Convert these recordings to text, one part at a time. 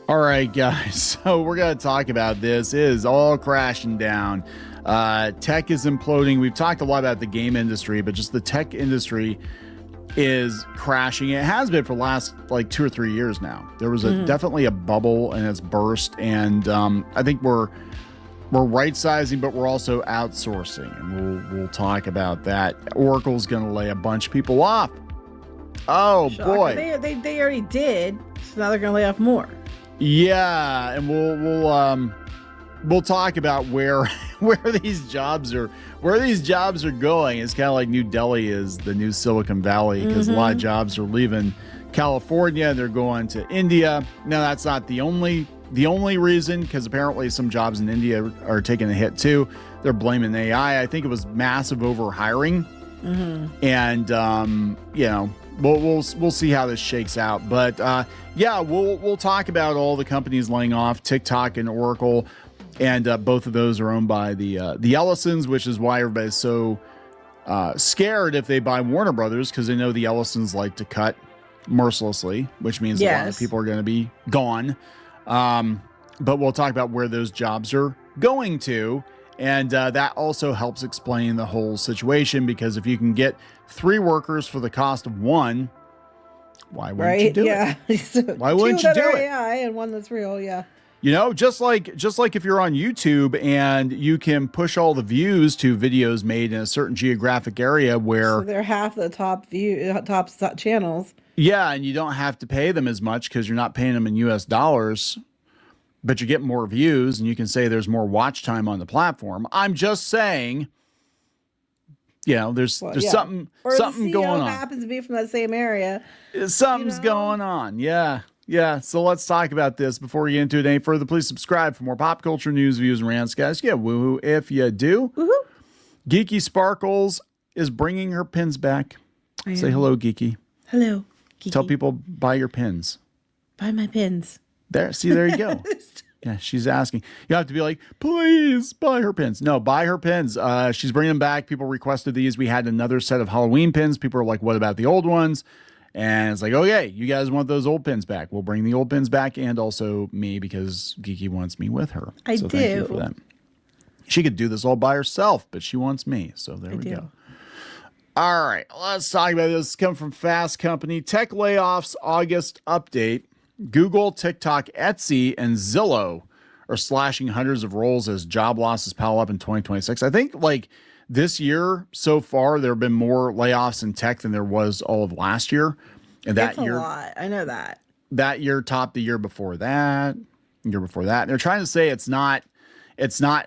All right, guys. So we're going to talk about this. It is all crashing down. Tech is imploding. We've talked a lot about the game industry, but just the tech industry is crashing. It has been for the last like 2 or 3 years now. There was definitely a bubble and it's burst. And I think we're right sizing, but we're also outsourcing. And we'll talk about that. Oracle's going to lay a bunch of people off. Oh, Shocker. boy. They already did. So now they're going to lay off more. Yeah, and we'll talk about where these jobs are going. It's kind of like New Delhi is the new Silicon Valley, because a lot of jobs are leaving California and they're going to India. Now that's not the only reason, because apparently some jobs in India are taking a hit too. They're blaming AI. I think it was massive over hiring, and We'll see how this shakes out, but we'll talk about all the companies laying off, TikTok and Oracle, and both of those are owned by the Ellisons, which is why everybody's so scared if they buy Warner Brothers, because they know the Ellisons like to cut mercilessly, which means a lot of people are going to be gone. But we'll talk about where those jobs are going to. And that also helps explain the whole situation, because if you can get 3 workers for the cost of 1, why wouldn't you do it? Why wouldn't you do it? AI and 1 that's real, yeah. You know, just like if you're on YouTube and you can push all the views to videos made in a certain geographic area where they're half the top channels. Yeah, and you don't have to pay them as much because you're not paying them in US dollars. But you get more views, and you can say there's more watch time on the platform. I'm just saying, there's something going on. Happens to be from that same area. Something's going on. Yeah. So let's talk about this before we get into it any further. Please subscribe for more pop culture news, views, and rants, guys. Yeah, woohoo if you do. Woohoo. Geeky Sparkles is bringing her pins back. Say hello, Geeky. Hello, Geeky. Tell people, buy your pins. Buy my pins. There you go. Yeah, she's asking. You have to be like, please buy her pins. No, buy her pins. She's bringing them back. People requested these. We had another set of Halloween pins. People are like, what about the old ones? And it's like, okay, you guys want those old pins back. We'll bring the old pins back, and also me, because Geeky wants me with her. I do. Thank you for that. She could do this all by herself, but she wants me. So there we go. All right, let's talk about this. Come from Fast Company. Tech layoffs August update. Google, TikTok, Etsy, and Zillow are slashing hundreds of roles as job losses pile up in 2026. I think like this year so far, there have been more layoffs in tech than there was all of last year. And that year, a lot. I know that. That year topped the year before that, year before that. And they're trying to say it's not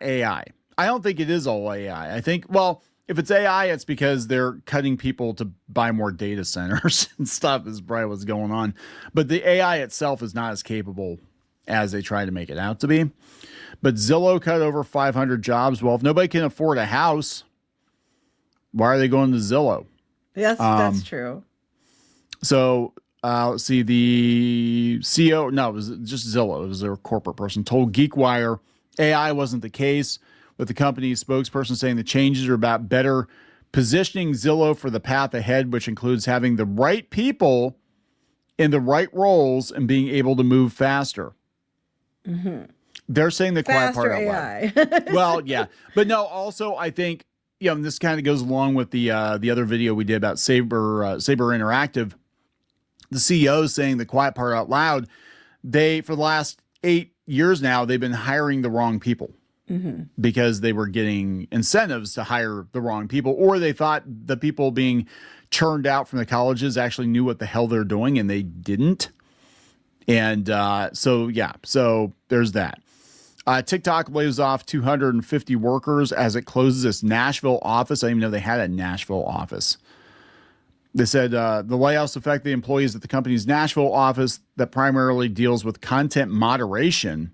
AI. I don't think it is all AI. I think, well, if it's AI, it's because they're cutting people to buy more data centers and stuff is probably what's going on. But the AI itself is not as capable as they try to make it out to be. But Zillow cut over 500 jobs. Well, if nobody can afford a house, why are they going to Zillow? Yes, that's true. So let's see. The CEO, no, it was just Zillow. It was their corporate person, told GeekWire AI wasn't the case, with the company's spokesperson saying the changes are about better positioning Zillow for the path ahead, which includes having the right people in the right roles and being able to move faster. They're saying the quiet part out loud. Well, yeah. But no, also I think, and this kind of goes along with the other video we did about Saber Interactive. The CEO is saying the quiet part out loud. They, for the last 8 years now, they've been hiring the wrong people. Because they were getting incentives to hire the wrong people, or they thought the people being churned out from the colleges actually knew what the hell they're doing, and they didn't. And so there's that. TikTok lays off 250 workers as it closes its Nashville office. I didn't even know they had a Nashville office. They said the layoffs affect the employees at the company's Nashville office that primarily deals with content moderation.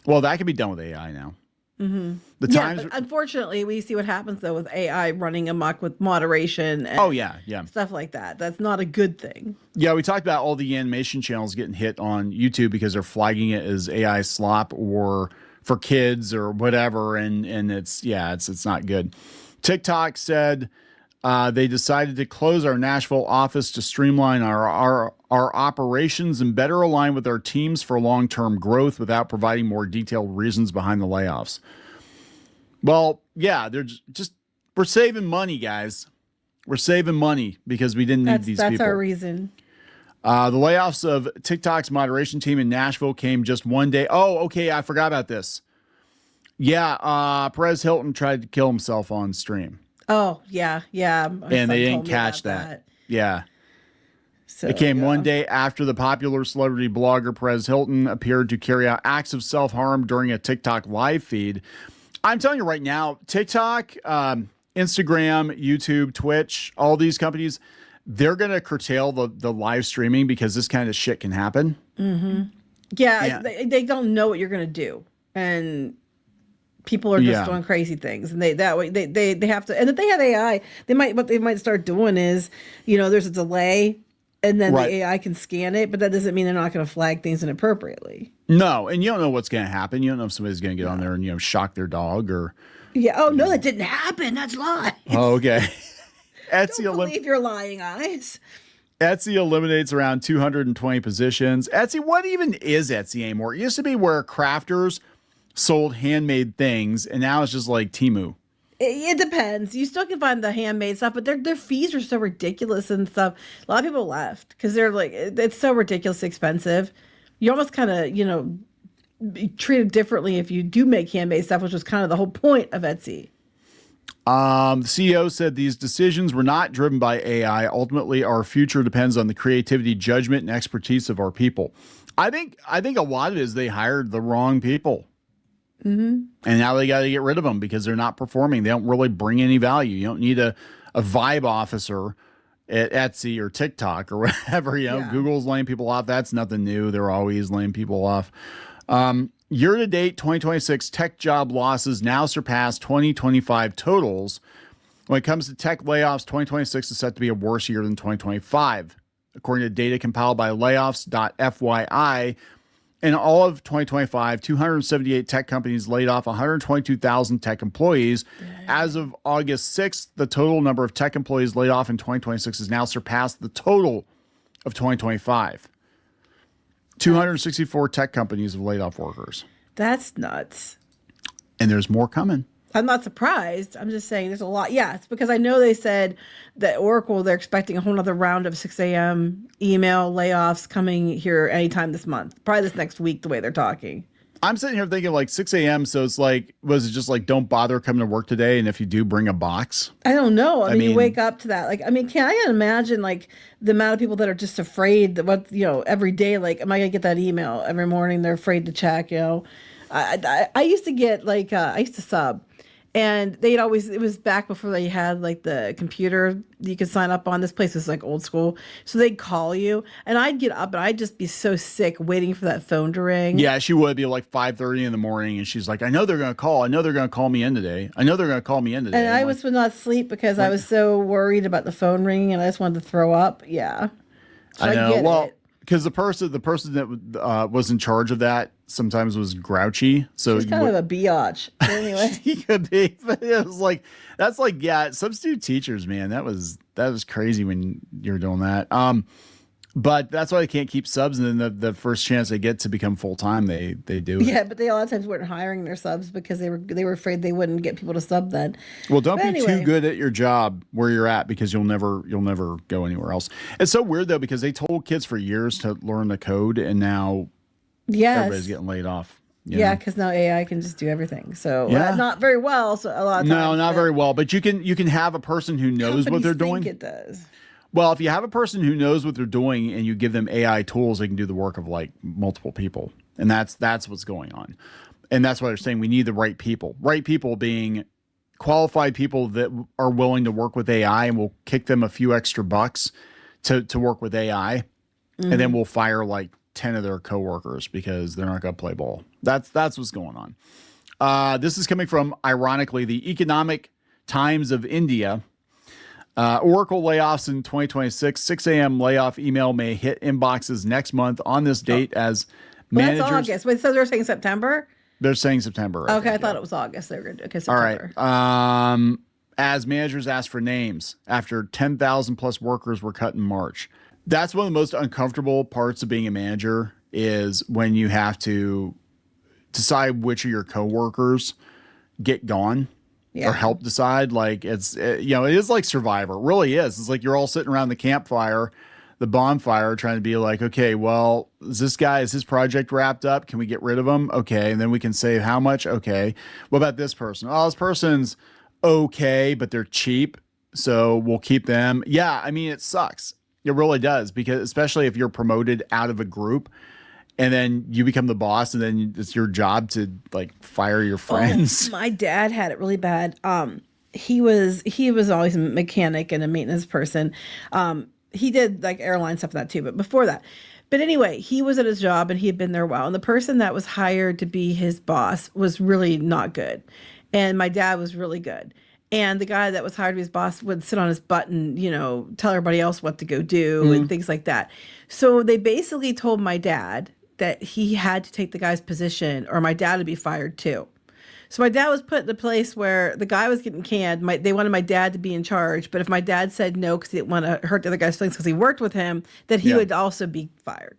Well, that can be done with AI now. But unfortunately, we see what happens though with AI running amok with moderation. And stuff like that. That's not a good thing. Yeah, we talked about all the animation channels getting hit on YouTube because they're flagging it as AI slop or for kids or whatever, and it's not good. TikTok said They decided to close our Nashville office to streamline our operations and better align with our teams for long-term growth without providing more detailed reasons behind the layoffs. Well, yeah, we're saving money, guys. We're saving money because we didn't need these people. That's our reason. The layoffs of TikTok's moderation team in Nashville came just one day. Oh, okay, I forgot about this. Yeah, Perez Hilton tried to kill himself on stream. Oh, yeah. And they didn't catch that. Yeah. So, it came one day after the popular celebrity blogger Perez Hilton appeared to carry out acts of self-harm during a TikTok live feed. I'm telling you right now, TikTok, Instagram, YouTube, Twitch, all these companies, they're going to curtail the live streaming because this kind of shit can happen. Mm-hmm. Yeah. They don't know what you're going to do. And people are just doing crazy things, and they have to. And if they have AI, what they might start doing is, there's a delay, and then the AI can scan it, but that doesn't mean they're not going to flag things inappropriately. No, and you don't know what's going to happen. You don't know if somebody's going to get on there and shock their dog or. Yeah. Oh no, that didn't happen. That's lies. Oh, okay. Etsy don't believe your lying eyes. Etsy eliminates around 220 positions. Etsy, what even is Etsy anymore? It used to be where crafters sold handmade things, and now it's just like Temu. It depends. You still can find the handmade stuff, but their fees are so ridiculous and stuff. A lot of people left because they're like, it's so ridiculously expensive. You almost kind of, be treated differently if you do make handmade stuff, which was kind of the whole point of Etsy. The CEO said these decisions were not driven by AI. Ultimately, our future depends on the creativity, judgment, and expertise of our people. I think a lot of it is they hired the wrong people. Mm-hmm. And now they got to get rid of them because they're not performing. They don't really bring any value. You don't need a vibe officer at Etsy or TikTok or whatever. Google's laying people off. That's nothing new. They're always laying people off. Year-to-date 2026 tech job losses now surpass 2025 totals. When it comes to tech layoffs, 2026 is set to be a worse year than 2025. According to data compiled by layoffs.fyi, in all of 2025, 278 tech companies laid off 122,000 tech employees. As of August 6th, the total number of tech employees laid off in 2026 has now surpassed the total of 2025. 264 tech companies have laid off workers. That's nuts. And there's more coming. I'm not surprised. I'm just saying there's a lot. Yeah, it's because I know they said that Oracle, they're expecting a whole other round of 6 a.m. email layoffs coming here anytime this month. Probably this next week, the way they're talking. I'm sitting here thinking like 6 a.m. So it's like, was it just like, don't bother coming to work today? And if you do, bring a box. I don't know. I mean, you wake up to that. Like, can I imagine like the amount of people that are just afraid that every day, like, am I going to get that email every morning? They're afraid to check, I used to get like, I used to sub. And it was back before they had like the computer you could sign up on. This place was like old school. So they'd call you and I'd get up and I'd just be so sick waiting for that phone to ring. Yeah, she would be like 5:30 in the morning. And she's like, I know they're going to call. I know they're going to call me in today. And I would not sleep because I was so worried about the phone ringing and I just wanted to throw up. Yeah. So I know. Because the person that was in charge of that sometimes was grouchy. So he's kind of a biatch. Anyway, he could be. But it was like substitute teachers, man. That was crazy when you're doing that. But that's why they can't keep subs, and then the first chance they get to become full time, they do. Yeah, but they a lot of times weren't hiring their subs because they were afraid they wouldn't get people to sub then. Well, don't be too good at your job where you're at because you'll never go anywhere else. It's so weird though because they told kids for years to learn the code, and now everybody's getting laid off. Yeah, because now AI can just do everything. So not very well. So a lot of times, no, not very well. But you can have a person who knows what they're doing. It does. Well, if you have a person who knows what they're doing and you give them AI tools, they can do the work of like multiple people. And that's what's going on. And that's why they're saying we need the right people. Right people being qualified people that are willing to work with AI, and we'll kick them a few extra bucks to work with AI. Mm-hmm. And then we'll fire like 10 of their coworkers because they're not going to play ball. That's what's going on. This is coming from, ironically, the Economic Times of India. Oracle layoffs in 2026. 6 a.m. layoff email may hit inboxes next month on this date as managers. That's August. Wait, so they're saying September? They're saying September. I thought it was August. They were going to do. Okay, September. All right. as managers asked for names after 10,000 plus workers were cut in March. That's one of the most uncomfortable parts of being a manager, is when you have to decide which of your coworkers get gone, or help decide. Like, it's, it is like Survivor. It really is. It's like you're all sitting around the campfire, the bonfire, trying to be like, okay, well, is his project wrapped up? Can we get rid of him? Okay. And then we can save how much? Okay. What about this person? Oh, this person's okay, but they're cheap, so we'll keep them. Yeah. I mean, it sucks. It really does, because especially if you're promoted out of a group and then you become the boss, and then it's your job to like fire your friends. My dad had it really bad. He was always a mechanic and a maintenance person. He did like airline stuff that too, but before that. But anyway, he was at his job and he had been there a while. And the person that was hired to be his boss was really not good. And my dad was really good. And the guy that was hired to be his boss would sit on his butt and, tell everybody else what to go do and things like that. So they basically told my dad that he had to take the guy's position or my dad would be fired too. So my dad was put in a place where the guy was getting canned. They wanted my dad to be in charge. But if my dad said no because he didn't want to hurt the other guy's feelings because he worked with him, that he would also be fired.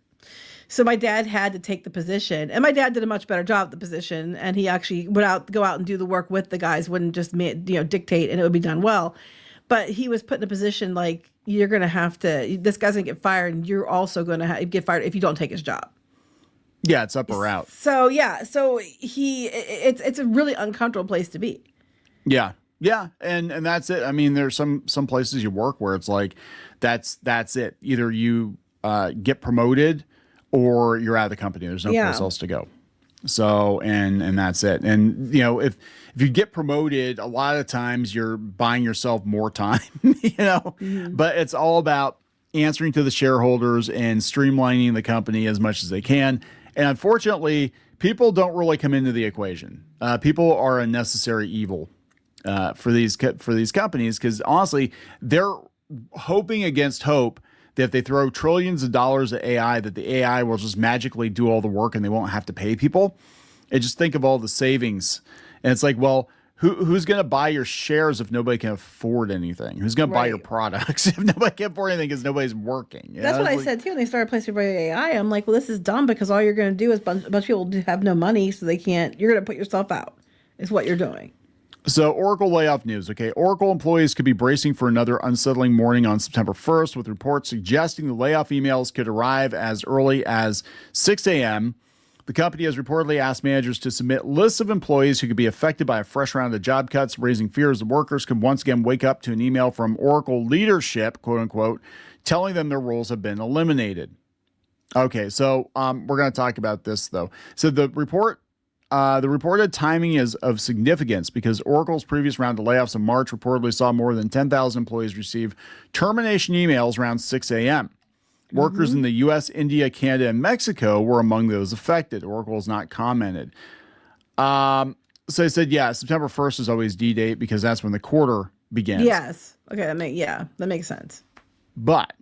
So my dad had to take the position, and my dad did a much better job at the position. And he actually would go out and do the work with the guys, wouldn't just dictate, and it would be done well. But he was put in a position like, you're going to have to, this guy's going to get fired, and you're also going to get fired if you don't take his job. Yeah, it's up or out. So it's a really uncomfortable place to be. Yeah. Yeah, and that's it. I mean, there's some places you work where it's like that's it. Either you get promoted or you're out of the company. There's no place else to go. So, and that's it. And, if you get promoted, a lot of times you're buying yourself more time, but it's all about answering to the shareholders and streamlining the company as much as they can. And unfortunately, people don't really come into the equation. People are a necessary evil for these companies, because honestly, they're hoping against hope that if they throw trillions of dollars at AI, that the AI will just magically do all the work and they won't have to pay people. And just think of all the savings. And it's like, well, who's going to buy your shares if nobody can afford anything? Who's going to buy your products if nobody can afford anything because nobody's working? That's what I said too. When they started placing AI, I'm like, well, this is dumb, because all you're going to do is a bunch of people have no money, so they can't. You're going to put yourself out. Is what you're doing. So Oracle layoff news. Okay, Oracle employees could be bracing for another unsettling morning on September 1st, with reports suggesting the layoff emails could arrive as early as 6 a.m. The company has reportedly asked managers to submit lists of employees who could be affected by a fresh round of job cuts, raising fears the workers could once again wake up to an email from Oracle leadership, quote unquote, telling them their roles have been eliminated. Okay, so we're going to talk about this, though. So the reported timing is of significance because Oracle's previous round of layoffs in March reportedly saw more than 10,000 employees receive termination emails around 6 a.m. Workers in the U.S., India, Canada, and Mexico were among those affected. Oracle has not commented. So I said, September 1st is always D-date because that's when the quarter begins. Yes. Okay, that makes sense. But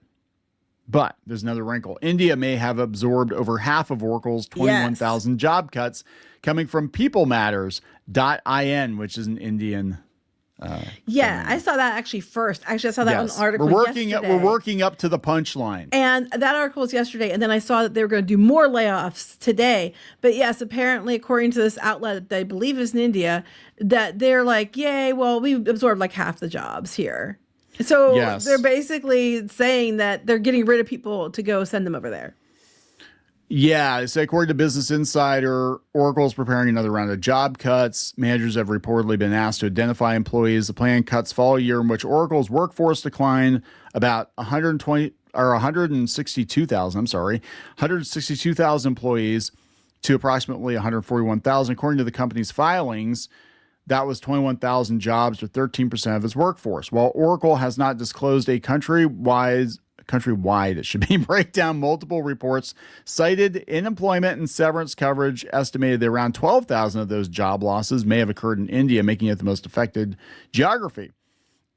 there's another wrinkle. India may have absorbed over half of Oracle's 21,000 job cuts coming from People Matters.in, which is an Indian. I saw that actually first. Actually, I saw that on an article yesterday. We're working up to the punchline. And that article was yesterday. And then I saw that they were going to do more layoffs today. But yes, apparently, according to this outlet that I believe is in India, that they're like, yay, well, we absorbed like half the jobs here. So they're basically saying that they're getting rid of people to go send them over there. Yeah, so according to Business Insider, Oracle is preparing another round of job cuts. Managers have reportedly been asked to identify employees. The planned cuts follow a year in which Oracle's workforce declined about 162,000 employees to approximately 141,000. According to the company's filings, that was 21,000 jobs or 13% of its workforce. While Oracle has not disclosed a countrywide, it should be, breakdown, multiple reports cited unemployment and severance coverage estimated that around 12,000 of those job losses may have occurred in India, making it the most affected geography.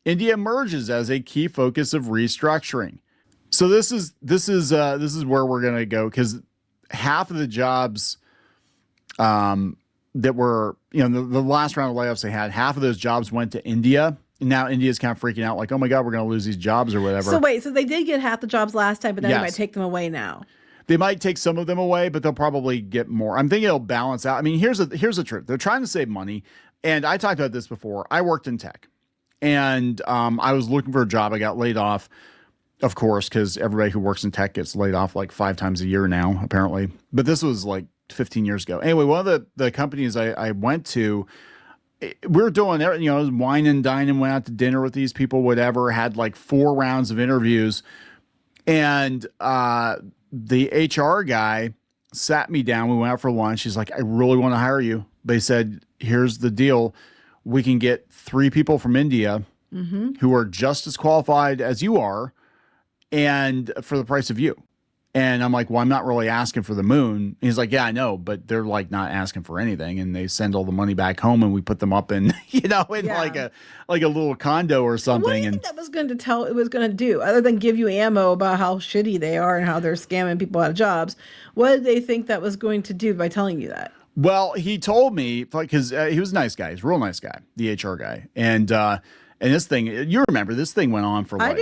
India emerges as a key focus of restructuring. So this is where we're going to go, because half of the jobs that were, the last round of layoffs they had, half of those jobs went to India, now India's kind of freaking out, like, oh my God, we're going to lose these jobs or whatever. So wait, so they did get half the jobs last time, but then they Yes. might take them away now. They might take some of them away, but they'll probably get more. I'm thinking it'll balance out. I mean, here's the truth. They're trying to save money. And I talked about this before. I worked in tech, and I was looking for a job. I got laid off, of course, because everybody who works in tech gets laid off like 5 times a year now, apparently. But this was like 15 years ago. Anyway, one of the companies I went to, we were doing, you know, wine and dining, went out to dinner with these people, whatever, had like 4 rounds of interviews. And the HR guy sat me down. We went out for lunch. He's like, I really want to hire you. They said, here's the deal. We can get 3 people from India who are just as qualified as you are, and for the price of you. And I'm like, well, I'm not really asking for the moon. He's like, yeah, I know, but they're like not asking for anything. And they send all the money back home, and we put them up in, you know, in like a little condo or something. What do you think that was going to do, other than give you ammo about how shitty they are and how they're scamming people out of jobs? What did they think that was going to do by telling you that? Well, he told me, like, because he was a nice guy. He's a real nice guy, the HR guy. And this thing, you remember, this thing went on for like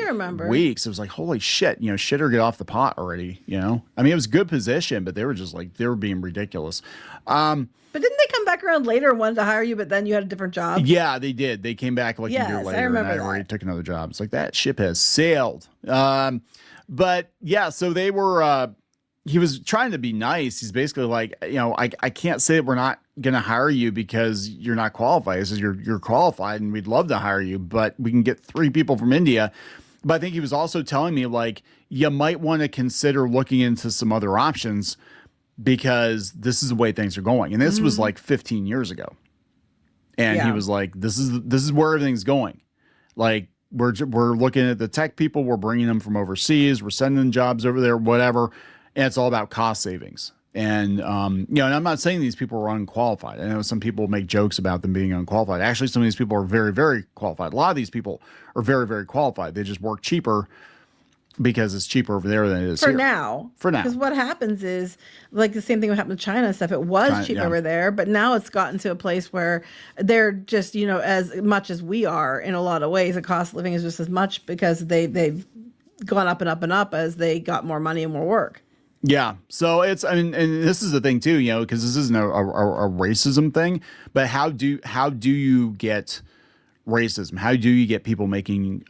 weeks. It was like, holy shit, you know, shit or get off the pot already, you know? I mean, it was a good position, but they were just like, they were being ridiculous. But didn't they come back around later and wanted to hire you, but then you had a different job? Yeah, they did. They came back like a year later, and I already took another job. It's like, that ship has sailed. But yeah, so they were, he was trying to be nice. He's basically like, you know, I can't say that we're not going to hire you because you're not qualified. He says, you're qualified and we'd love to hire you, but we can get 3 people from India. But I think he was also telling me, like, you might want to consider looking into some other options because this is the way things are going. And this was like 15 years ago. And he was like, this is where everything's going. Like, we're looking at the tech people. We're bringing them from overseas. We're sending jobs over there, whatever. And it's all about cost savings. And, you know, and I'm not saying these people are unqualified. I know some people make jokes about them being unqualified. Actually, some of these people are very, very qualified. A lot of these people are very, very qualified. They just work cheaper because it's cheaper over there than it is for here. now. For now. Because what happens is, like the same thing that happened to China and stuff. It was cheap over there, but now it's gotten to a place where they're just, you know, as much as we are in a lot of ways. The cost of living is just as much because they've gone up and up and up as they got more money and more work. Yeah. So it's, I mean, and this is the thing too, you know, because this isn't a racism thing, but how do you get racism? How do you get people making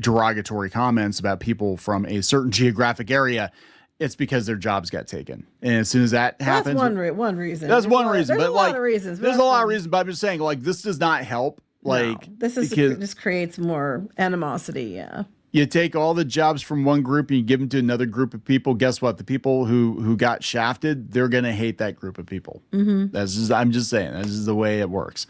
derogatory comments about people from a certain geographic area? It's because their jobs got taken. And as soon as that happens. That's one reason. That's one reason. There's but a lot of reasons. There's a lot of reasons, but I'm just saying, like, this does not help. Like, no, this is just creates more animosity. Yeah. You take all the jobs from one group and you give them to another group of people. Guess what? The people who got shafted, they're going to hate that group of people. I'm just saying, this is the way it works.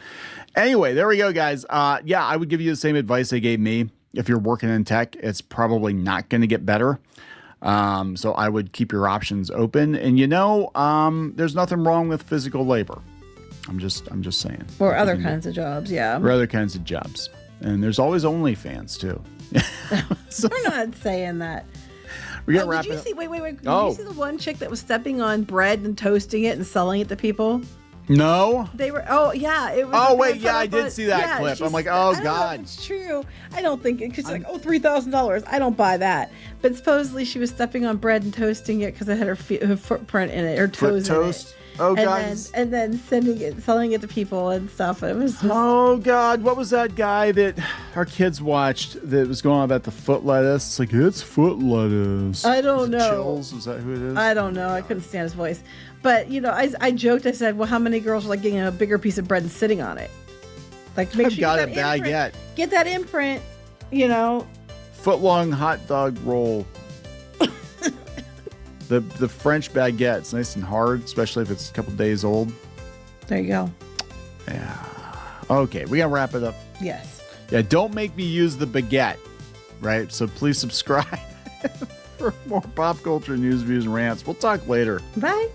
Anyway, there we go, guys. Yeah, I would give you the same advice they gave me. If you're working in tech, it's probably not going to get better. So I would keep your options open. And, you know, there's nothing wrong with physical labor. I'm just saying. Or other kinds of jobs, yeah. Or other kinds of jobs. And there's always OnlyFans, too. So, we're not saying that. We're gonna wrap it up. Did you see the one chick that was stepping on bread and toasting it and selling it to people? No. They were. Oh yeah. It was. Oh wait, yeah, I did see that clip. I'm like, oh God. It's true. I don't think it. Cause she's like, oh, $3,000. I don't buy that. But supposedly she was stepping on bread and toasting it because it had her footprint in it, her toes in it. Oh, and then selling it to people and stuff. It was just, oh God, what was that guy that our kids watched that was going on about the foot lettuce? It's like, it's foot lettuce. I don't know. Chills? Is that who it is? I don't know. I couldn't stand his voice. But you know, I joked. I said, well, how many girls are like getting a bigger piece of bread and sitting on it? Like, make sure got a baguette. Get that imprint. You know, foot-long hot dog roll. The French baguette. It's nice and hard, especially if it's a couple days old. There you go. Yeah. Okay, we gotta wrap it up. Yes. Yeah, don't make me use the baguette, right? So please subscribe for more pop culture news, views, and rants. We'll talk later. Bye.